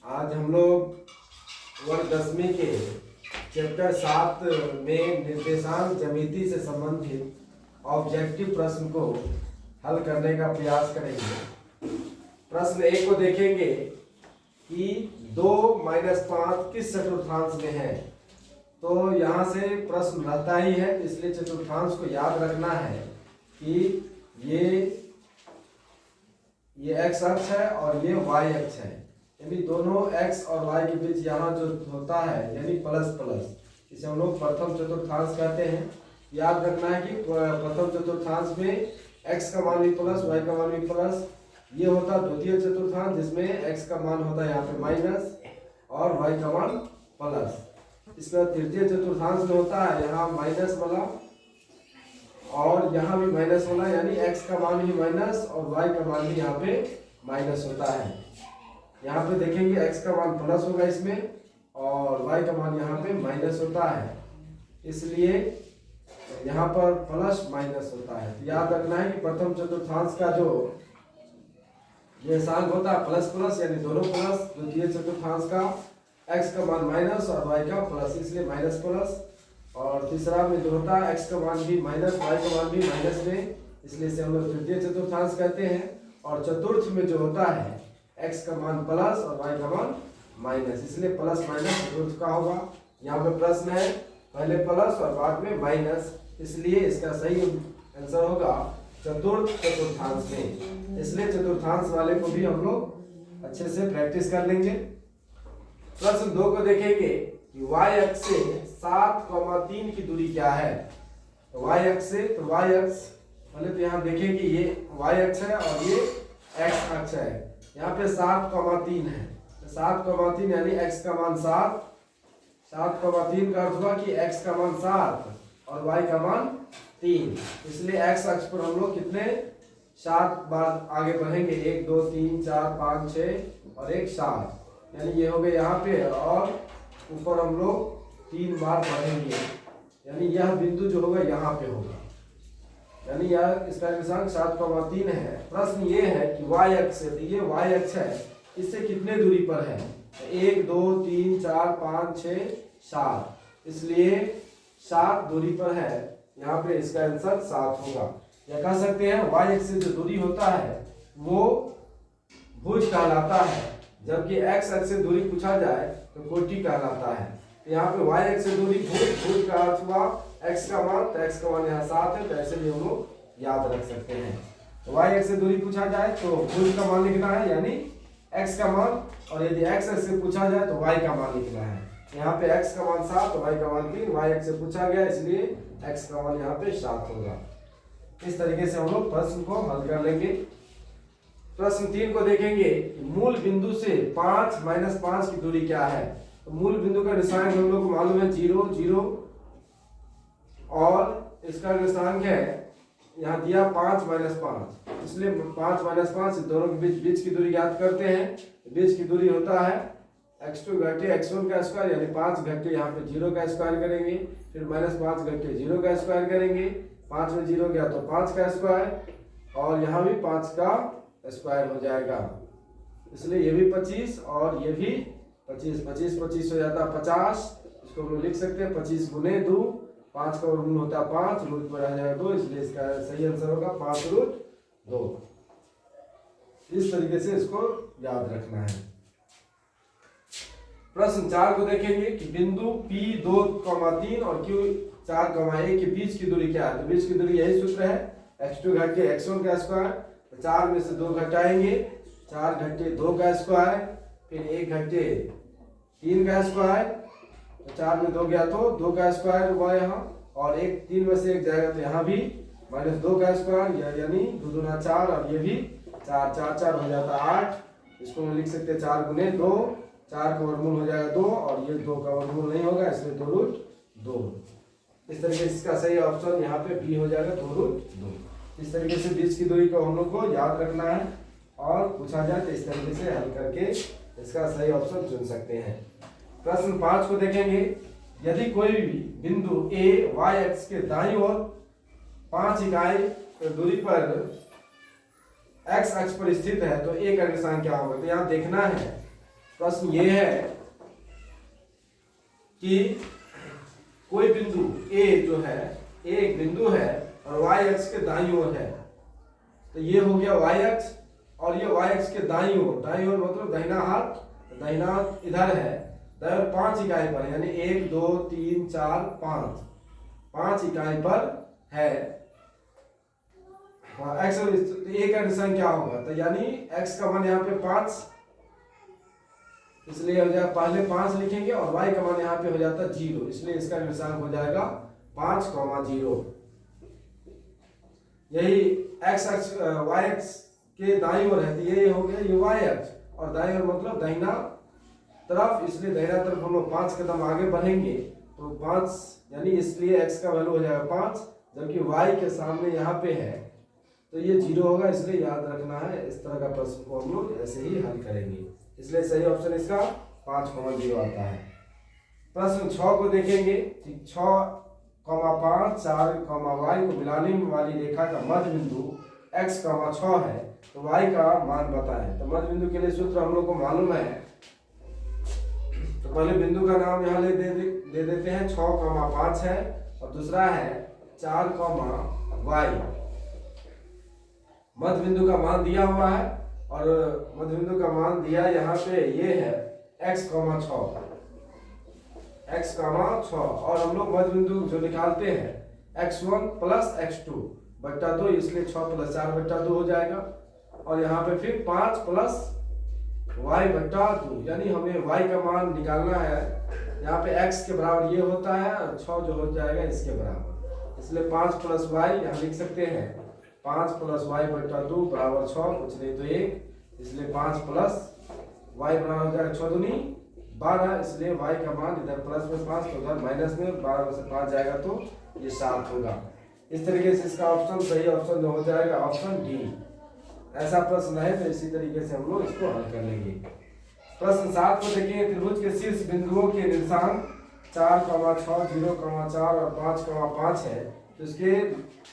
आज हम लोग वर्ग 10वीं के चैप्टर 7 में निर्देशांक ज्यामिति से संबंधित ऑब्जेक्टिव प्रश्न को हल करने का प्रयास करेंगे। प्रश्न 1 को देखेंगे कि 2 - 5 किस चतुर्थांश में है। तो यहाँ से प्रश्न रहता ही है, इसलिए चतुर्थांश को याद रखना है कि ये x अक्ष है और ये y अक्ष है, यानी दोनों x और y के बीच यहाँ जो होता है यानी प्लस प्लस, इसे हम लोग प्रथम चतुर्थांश कहते हैं। याद रखना है कि प्रथम चतुर्थांश में x का मान भी प्लस, y का मान भी प्लस। ये होता द्वितीय चतुर्थांश जिसमें x का मान होता है यहाँ पे माइनस और y का मान प्लस। इसके बाद तृतीय चतुर्थांश में होता है यहाँ माइनस वाला और यहाँ भी माइनस वाला, यानी x का मान भी माइनस और y का मान भी यहाँ पे माइनस होता है। यहाँ पे देखेंगे x का मान प्लस होगा इसमें और y का मान यहाँ पे माइनस होता है, इसलिए यहाँ पर प्लस माइनस होता है। तो याद रखना है कि प्रथम चतुर्थांश का जो निर्देशांक होता है प्लस प्लस, यानी दोनों प्लस। द्वितीय चतुर्थांश का x का मान माइनस और y का प्लस, इसलिए माइनस प्लस। और तीसरा में जो होता है x का मान भी माइनस, y का मान भी माइनस में, इसलिए इसे हम लोग तृतीय चतुर्थांश कहते हैं। और चतुर्थ में जो होता है x का मान प्लस और y का मान माइनस, इसलिए प्लस माइनस चतुर्थ का होगा। यहाँ पे प्रश्न है पहले प्लस और बाद में माइनस, इसलिए इसका सही आंसर होगा चतुर्थ चतुर्थांश में। इसलिए चतुर्थांश वाले को भी हम लोग अच्छे से प्रैक्टिस कर लेंगे। प्रश्न 2 को देखेंगे कि y अक्ष से 7,3 की दूरी क्या है। तो y अक्ष से, तो y अक्ष पहले तो यहाँ देखें कि ये y अक्ष है और ये x अक्ष है। यहाँ पे 7,3 है, तो 7,3 यानी x का मान 7। 7,3 का अर्थ हुआ कि x का मान 7 और y का मान 3, इसलिए x अक्ष पर हम लोग कितने 7 बार आगे बढ़ेंगे। 1 2 3 4 5 6 और 1 7, यानी ये हो गए यहाँ पे, और ऊपर हम लोग 3 बार बढ़ेंगे, यानी यह बिंदु जो होगा यहाँ पे होगा, यानी यह इसका निर्देशांक 7,3 है। प्रश्न ये है कि y अक्ष से, तो ये y अक्ष है, इससे कितने दूरी पर है। 1 2 3 4 5 6 7, इसलिए 7 दूरी पर है। यहाँ पे इसका आंसर 7 होगा। या कह सकते हैं y अक्ष से जो दूरी होता है वो भुज कहलाता है, जबकि x अक्ष से दूरी पूछा जाए तो कोटि कहलाता है। तो यहाँ पे y अक्ष से दूरी भुज, भुज का अर्थ हुआ x का मान, तो x का मान यहाँ 7 है, तो ऐसे भी हम लोग याद रख सकते हैं। तो y अक्ष से दूरी पूछा जाए तो भुज का मान लिखना है, यानी x का मान, और यदि x अक्ष से पूछा जाए तो y का मान लिखना है। यहाँ पे x का मान 7 तो y का मान 3, y अक्ष से पूछा गया इसलिए x का मान यहाँ पे 7 होगा। इस तरीके से हम लोग प्रश्न को हल कर लेंगे। प्रश्न 3 को देखेंगे कि मूल बिंदु से 5 - 5 की दूरी क्या है। तो मूल बिंदु का निर्देशांक हम लोग को मालूम है 0 0, और इसका निर्देशांक है यहाँ दिया 5 - 5, इसलिए 5 - 5 दोनों के बीच की दूरी याद करते हैं। बीच की दूरी होता है x2 घटे x1 का स्क्वायर, यानी 5 घटे यहाँ पे 0 का स्क्वायर करेंगे, फिर -5 घटे 0 का स्क्वायर करेंगे, 5 में 0 गया तो 5 का स्क्वायर, और यहाँ भी 5 का स्क्वायर हो जाएगा, इसलिए ये भी 25 और ये भी 25, 25 25 हो जाता है 50। इसको हम लोग लिख सकते हैं 25 गुने 2, 5 का वर्गमूल होता है 5, रूट पर आ जाएगा 2, इसलिए इसका सही आंसर होगा 5√2। इस तरीके से इसको याद रखना है। प्रश्न 4 को देखेंगे कि बिंदु P2,3 और Q4,1 के बीच की दूरी क्या है। तो बीच की दूरी यही सूत्र है, x2 घटे x1 का स्क्वायर, 4 में से 2 घटाएंगे, 4 घटे 2 का स्क्वायर, फिर 1 घटे 3 का स्क्वायर, तो 4 में 2 गया तो 2 का स्क्वायर हुआ यहाँ, और 3 में से 1 जाएगा तो यहाँ भी -2 का स्क्वायर, यानी 2 दूना 4, और ये भी 4 4 4 हो जाता है 8। इसको हम लिख सकते हैं 4 गुने 2, 4 का वर्गमूल हो जाएगा 2, और ये 2 का वर्गमूल नहीं होगा, इसलिए 2√2। इस तरीके से इसका सही ऑप्शन यहाँ पे बी हो जाएगा 2√2। इस तरीके से बीच की दूरी को हम लोग को याद रखना है, और पूछा जाए तो इस तरीके से हल करके इसका सही ऑप्शन चुन सकते हैं। प्रश्न 5 को देखेंगे, यदि कोई भी बिंदु A y अक्ष के दाईं ओर 5 इकाई दूरी पर x अक्ष पर स्थित है तो A का निर्देशांक क्या होगा। तो यहाँ देखना है प्रश्न ये है कि कोई बिंदु ए जो है, ए एक बिंदु है और वाई अक्ष के दाईं ओर है। तो ये हो गया वाई अक्ष और ये वाई अक्ष के दाईं ओर मतलब दाहिना हाथ, दाहिना हाथ इधर है, दाईं ओर 5 इकाई पर, यानी 1 2 3 4 5 इकाई पर है। एक्स और ए का निशान क्या होगा, तो यानी एक्स का मान यहाँ पे 5, इसलिए हो जाएगा पहले 5 लिखेंगे और y का मान यहाँ पे हो जाता है 0, इसलिए इसका निशान हो जाएगा 5,0। यही x अक्ष y अक्ष के दाईं ओर है, तो ये हो गया ये y अक्ष और दाईं ओर मतलब दाहिना तरफ, इसलिए दाहिना तरफ हम लोग 5 कदम आगे बढ़ेंगे तो 5, यानी इसलिए x का वैल्यू हो जाएगा 5, जबकि y के सामने यहाँ पे है तो ये 0 होगा, इसलिए याद रखना है। इस तरह का प्रश्न को हम लोग ऐसे ही हल करेंगे, इसलिए सही ऑप्शन इसका 5,0 आता है। प्रश्न 6 को देखेंगे। 6,5 4, y को मिलाने वाली रेखा का मध्य बिंदु x, 6 है, तो y का मान बताएं। तो मध्य बिंदु के लिए सूत्र हम लोग को मालूम है, तो पहले बिंदु का नाम यहाँ दे देते हैं। 6,5 है और दूसरा है 4, y। मध्य बिंदु का मान दिया हुआ है और मध्य बिंदु का मान दिया यहाँ पे ये है x, 6 और हम लोग मध्य बिंदु जो निकालते हैं x1 प्लस x2 बट्टा 2, इसलिए 6 प्लस 4 बट्टा 2 हो जाएगा। और यहाँ पे फिर 5 प्लस y बट्टा 2, यानी हमें y का मान निकालना है। यहाँ पे x के बराबर ये होता है और 6 जो हो जाएगा इसके बराबर, इसलिए 5 प्लस y यहाँ लिख सकते हैं 5 प्लस y बट्टा 2 बराबर 6, कुछ नहीं तो 1, इसलिए 5 प्लस y बराबर हो जाएगा 6 दूनी 12, इसलिए y का मान इधर प्लस में 5 तो उधर माइनस में 12 में से 5 जाएगा तो ये 7 होगा। इस तरीके से इसका ऑप्शन सही ऑप्शन हो जाएगा ऑप्शन डी। ऐसा प्रश्न है तो इसी तरीके से हम लोग इसको हल कर लेंगे। प्रश्न 7 को देखेंगे। त्रिभुज के शीर्ष बिंदुओं के निर्देशांक 4, 6, 0, 4 और 5, 5 है, तो इसके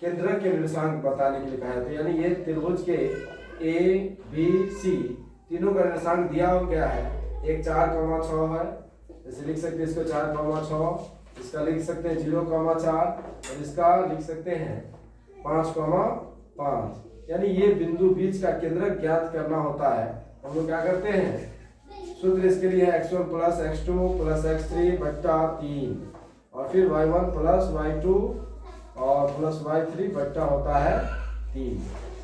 केंद्र के निर्देशांक बताने के लिए कहा है। तो यानी ये त्रिभुज के ए बी सी तीनों का निर्देशांक दिया हो गया है। एक 4, 6 है, जैसे लिख सकते हैं इसको 4, 6, इसका लिख सकते हैं 0, 4 और इसका लिख सकते हैं 5, 5। यानी ये बिंदु बीच का केंद्र ज्ञात करना होता है। हम लोग क्या करते हैं, सूत्र इसके लिए है x1 plus x2 plus x3 बट्टा 3 और फिर y1 प्लस y2 और प्लस y3 बट्टा होता है 3।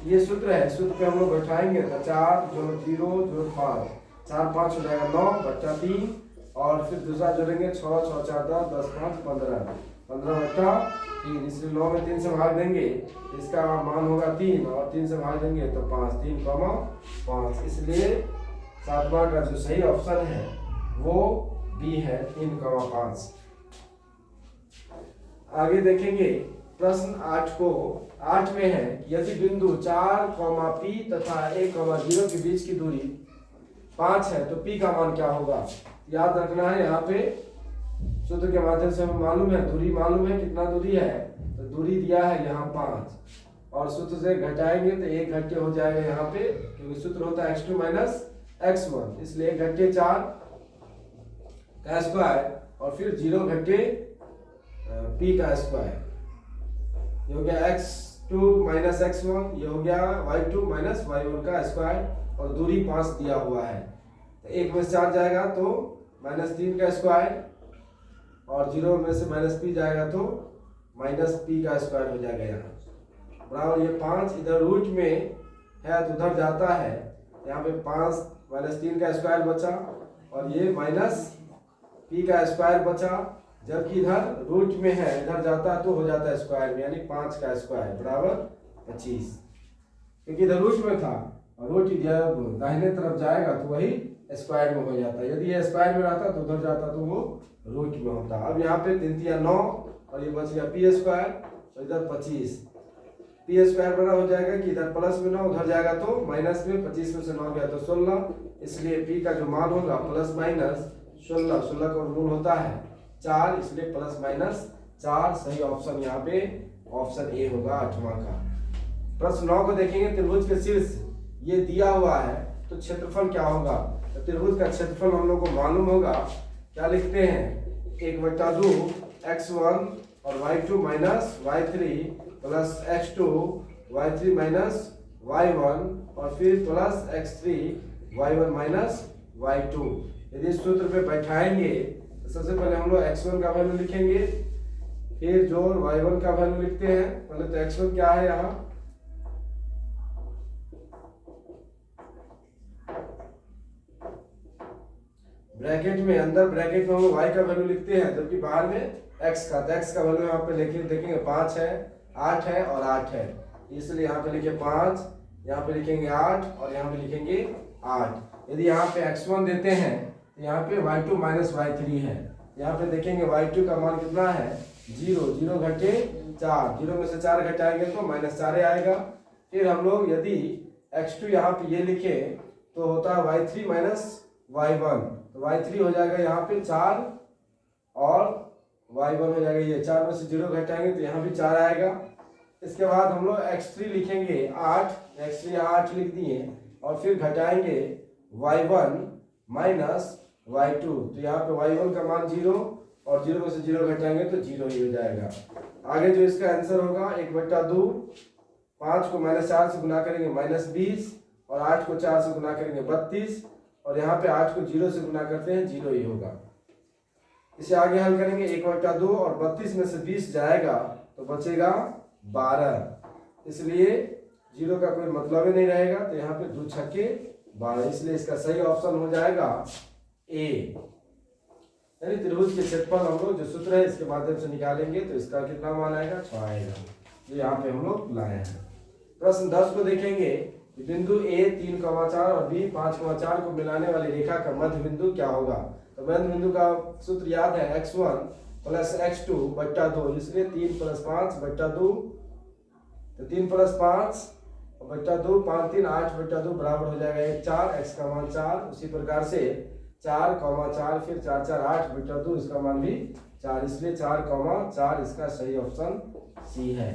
ये सूत्र है, सूत्र पे हम लोग बैठाएंगे तो 4 जोड़ 0 जोड़ 5, 4 5 हो जाएगा 9 बट्टा 3 और फिर दूसरा जोड़ेंगे 6 6 4 10 5 15 बट्टा 3, इसलिए 9 में 3 से भाग देंगे इसका मान होगा 3 और 3 से भाग देंगे तो 5, 3, 5, इसलिए 7वां का जो सही ऑप्शन है वो बी है 3, 5। आगे देखेंगे प्रश्न 8 को। 8 में है यदि बिंदु 4, P तथा A, 0 के बीच की दूरी 5 है तो P का मान क्या होगा। याद रखना है, यहाँ पे सूत्र के माध्यम से हमें मालूम है, दूरी मालूम है, कितना दूरी है तो दूरी दिया है यहाँ 5 और सूत्र से घटाएंगे तो 1 घटे हो जाएगा यहाँ पे, क्योंकि सूत्र होता है x2 माइनस x1, इसलिए 1 घटे 4 का स्क्वायर और फिर 0 घटे P का स्क्वायर, ये हो गया x2 माइनस x1, ये हो गया y2 माइनस y1 का स्क्वायर और दूरी 5 दिया हुआ है। तो 1 में से 4 जाएगा तो -3 का स्क्वायर और 0 में से -p जाएगा तो -p का स्क्वायर हो जाएगा यहाँ बराबर। ये 5 इधर रूट में है तो उधर जाता है, यहाँ पे 5 -3 का स्क्वायर बचा और ये -p का स्क्वायर बचा, जबकि इधर रूट में है इधर जाता है तो हो जाता है स्क्वायर में, यानी 5 का स्क्वायर बराबर 25, क्योंकि इधर रूट में था और रूट जब दाहिने तरफ जाएगा तो वही स्क्वायर में हो जाता है। यदि ये स्क्वायर में रहता तो उधर जाता तो वो रूट में होता। अब यहाँ पे 3 3 9 और ये बच गया p स्क्वायर और इधर 25, p स्क्वायर बड़ा हो जाएगा कि इधर प्लस में 9 उधर जाएगा तो माइनस में, 25 में से 9 गया तो 16, इसलिए p का जो मान होगा प्लस माइनस 16, 16 का मूल होता है 4, इसलिए प्लस माइनस 4 सही ऑप्शन यहाँ पे ऑप्शन ए होगा 8वां का। प्रश्न 9 को देखेंगे। त्रिभुज के शीर्ष ये दिया हुआ है तो क्षेत्रफल क्या होगा। तो त्रिभुज का क्षेत्रफल हम लोग को मालूम होगा, क्या लिखते हैं 1/2 x1 और y2 minus y3 plus x2 y3 minus y1 और फिर plus x3 y1 minus y2। यदि इस सूत्र पे बैठाएंगे तो सबसे पहले हम लोग x1 का वैल्यू लिखेंगे, फिर जोड़ y1 का वैल्यू लिखते हैं। पहले तो x1 क्या है यहाँ, ब्रैकेट में, अंदर ब्रैकेट में हम y का वैल्यू लिखते हैं, जबकि बाहर में x का। तो x का वैल्यू यहाँ पे देखेंगे 5 है, 8 है और 8 है, इसलिए यहाँ पे लिखे 5, यहाँ पे लिखेंगे 8 और यहाँ पे लिखेंगे 8। यदि यहाँ पे x1 देते हैं तो यहाँ पे y2 माइनस y3 है। यहाँ पे देखेंगे y2 का मान कितना है 0, 0 घटे 4, 0 में से 4 घटाएंगे तो -4 आएगा। फिर हम लोग यदि x2 यहाँ पे ये लिखे तो होता है y3 माइनस y1, तो y3 हो जाएगा यहाँ पे 4 और y1 हो जाएगा ये 4 में से 0 घटाएंगे तो यहाँ भी 4 आएगा। इसके बाद हम लोग x3 लिखेंगे 8, x3 यहाँ 8 लिख दिए और फिर घटाएंगे y1 माइनस y2, तो यहाँ पे y1 का मान 0 और 0 में से 0 घटाएंगे तो 0 ही हो जाएगा। आगे जो इसका आंसर होगा 1/2, 5 को -4 से गुना करेंगे -20 और 8 को 4 से गुना करेंगे 32 और यहाँ पे 8 को 0 से गुना करते हैं 0 ही होगा। इसे आगे हल करेंगे 1/2 और 32 में से 20 जाएगा तो बचेगा 12, इसलिए 0 का कोई मतलब ही नहीं रहेगा, तो यहाँ पे 2 छक्के 12, इसलिए इसका सही ऑप्शन हो जाएगा ए। यानी त्रिभुज के क्षेत्रफल हम लोग जो सूत्र है इसके माध्यम से निकालेंगे तो इसका कितना मान आएगा 6 आएगा, जो यहाँ पे हम लोग लाए हैं। प्रश्न 10 को देखेंगे, बिंदु A 3,4 और B 5,4 को मिलाने वाली रेखा का मध्य बिंदु क्या होगा। तो मध्य बिंदु का सूत्र याद है x1 प्लस x2 बट्टा 2, इसलिए 3 + 5 बट्टा 2, तो 3 + 5 बट्टा 2, 5 3 8/2 बराबर हो जाएगा 1 4, x का मान 4। उसी प्रकार से 4,4 फिर 4 4 8/2, इसका मान भी 4, इसलिए 4,4 इसका सही ऑप्शन सी है।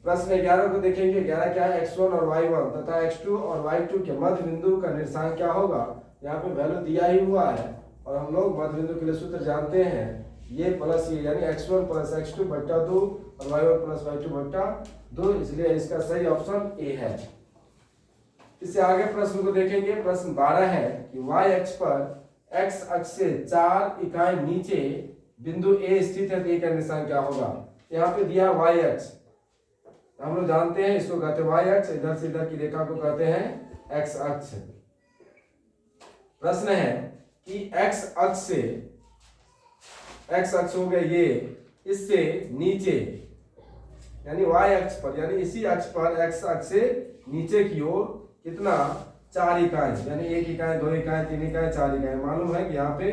प्रश्न 11 को देखेंगे, 11 क्या है x1 और y1 तथा x2 और y2 के मध्य बिंदु का निर्देशांक क्या होगा। यहाँ पे वैल्यू दिया ही हुआ है और हम लोग मध्य बिंदु के लिए सूत्र जानते हैं, ये प्लस ये, यानी x1 प्लस x2 बट्टा 2 और y1 प्लस y2 बट्टा 2, इसलिए इसका सही ऑप्शन ए है। इससे आगे प्रश्न को देखेंगे, प्रश्न 12 है कि y अक्ष पर x अक्ष से 4 इकाई नीचे बिंदु A स्थित है, तो A का निशान क्या होगा। यहाँ पे दिया y अक्ष, हम लोग जानते हैं इसको कहते हैं y अक्ष, इधर से इधर की रेखा को कहते हैं x अक्ष। प्रश्न है कि x अक्ष से, x अक्ष हो गया ये, इससे नीचे यानी y अक्ष पर, यानी इसी अक्ष पर x अक्ष से नीचे की ओर कितना 4 इकाई, यानी 1 इकाई 2 इकाई 3 इकाई 4 इकाई। मालूम है कि यहाँ पे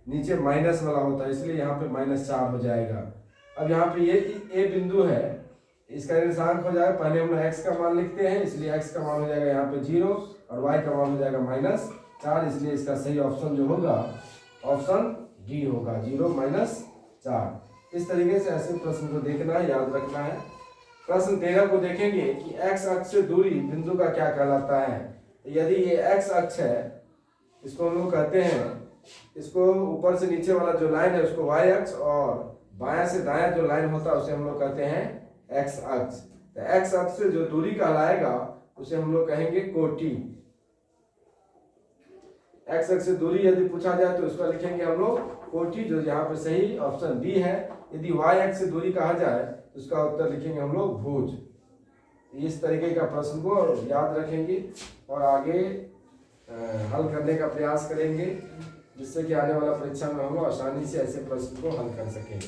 नीचे माइनस वाला होता है, इसलिए यहाँ पे -4 हो जाएगा। अब यहाँ पे ये ए बिंदु है, इसका निर्देशांक हो जाएगा, पहले हम लोग x का मान लिखते हैं, इसलिए x का मान हो जाएगा यहाँ पे 0 और y का मान हो जाएगा -4, इसलिए इसका सही ऑप्शन जो होगा ऑप्शन डी होगा, 0 -4। इस तरीके से ऐसे प्रश्न को देखना है, याद रखना है। प्रश्न 13 को देखेंगे कि x अक्ष से दूरी बिंदु का क्या कहलाता है। यदि ये x अक्ष है, इसको हम लोग कहते हैं, इसको ऊपर से नीचे वाला जो लाइन है उसको y अक्ष और बायां से दायां जो लाइन होता है उसे हम लोग कहते हैं x अक्ष। तो x अक्ष से जो दूरी कहलाएगा उसे हम लोग कहेंगे कोटि। x अक्ष से दूरी यदि पूछा जाए तो उसका लिखेंगे हम लोग कोटि, जो यहाँ पे सही ऑप्शन बी है। यदि y अक्ष से दूरी कहा जाए तो उसका उत्तर लिखेंगे हम लोग भुज। इस तरीके का प्रश्न को याद रखेंगे और आगे हल करने का प्रयास करेंगे, जिससे कि आने वाला परीक्षा में हम लोग आसानी से ऐसे प्रश्न को हल कर सकेंगे।